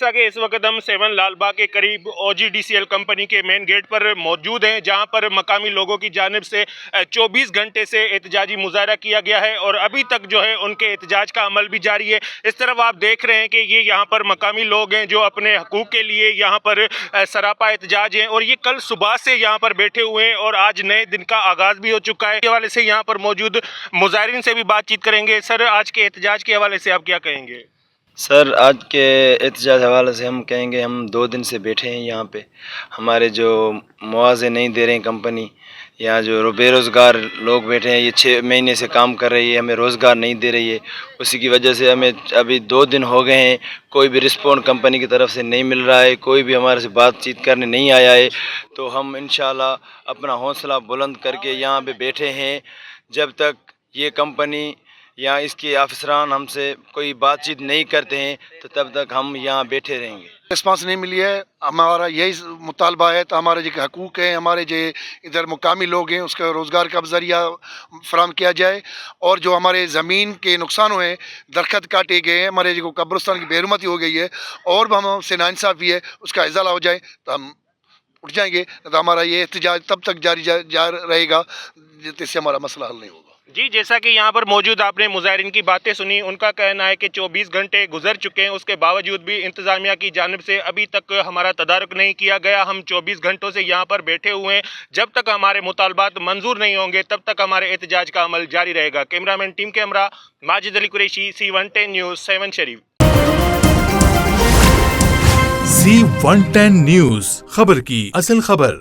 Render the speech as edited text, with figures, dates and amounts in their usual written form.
जैसा कि इस वक्त हम 7 लाल बाग के करीब OGDCL कंपनी के मेन गेट पर मौजूद हैं, जहां पर मकामी लोगों की जानिब से 24 घंटे से एहतजाजी मुजाहरा किया गया है और अभी तक जो है उनके एहतजाज का अमल भी जारी है। इस तरफ आप देख रहे हैं कि ये यहाँ पर मकामी लोग हैं जो अपने हकूक़ के लिए यहाँ पर सरापा एहतजाज हैं और ये कल सुबह से यहाँ पर बैठे हुए हैं और आज नए दिन का आगाज़ भी हो चुका है। इस हवाले से यहाँ पर मौजूद मुजाहिरीन से भी बातचीत करेंगे। सर, आज के एहतजाज के हवाले से आप क्या कहेंगे? सर, आज के एहतजाज हवाले से हम कहेंगे, हम 2 दिन से बैठे हैं यहाँ पे। हमारे जो मुआवजे नहीं दे रहे हैं कंपनी, यहाँ जो बेरोज़गार लोग बैठे हैं, ये 6 महीने से काम कर रही है, हमें रोज़गार नहीं दे रही है। उसी की वजह से हमें अभी 2 दिन हो गए हैं, कोई भी रिस्पॉन्ड कंपनी की तरफ से नहीं मिल रहा है, कोई भी हमारे से बातचीत करने नहीं आया है। तो हम इंशाल्लाह अपना हौसला बुलंद करके यहाँ पे बैठे हैं जब तक ये कंपनी या इसके अफसरान हमसे कोई बातचीत नहीं करते हैं, तो तब तक हम यहाँ बैठे रहेंगे। रिस्पांस नहीं मिली है, हमारा यही मुतालबा है। तो हमारे जो हकूक़ हैं, हमारे जो इधर मुकामी लोग हैं, उसका रोज़गार का ज़रिया फराम किया जाए और जो हमारे ज़मीन के नुकसान हुए, दरख्त काटे गए हैं, हमारे जो कब्रिस्तान की बेरुमती हो गई है और हमसे नाइंसाफ़ी है, उसका इज़ाला हो जाए तो हम उठ जाएंगे। तो हमारा ये एहतजाज तब तक जारी रहेगा जिससे हमारा मसला हल नहीं होगा। जी, जैसा कि यहाँ पर मौजूद आपने मुजाहिरीन की बातें सुनी, उनका कहना है कि 24 घंटे गुजर चुके हैं, उसके बावजूद भी इंतज़ामिया की जानिब से अभी तक हमारा तदारुक नहीं किया गया। हम 24 घंटों से यहाँ पर बैठे हुए हैं, जब तक हमारे मुतालबात मंजूर नहीं होंगे तब तक हमारे एहतजाज का अमल जारी रहेगा। कैमरामैन टीम के हमरा माजिद अली कुरैशी, C110 न्यूज़, 7 शरीफ। C110 न्यूज़, खबर की असल खबर।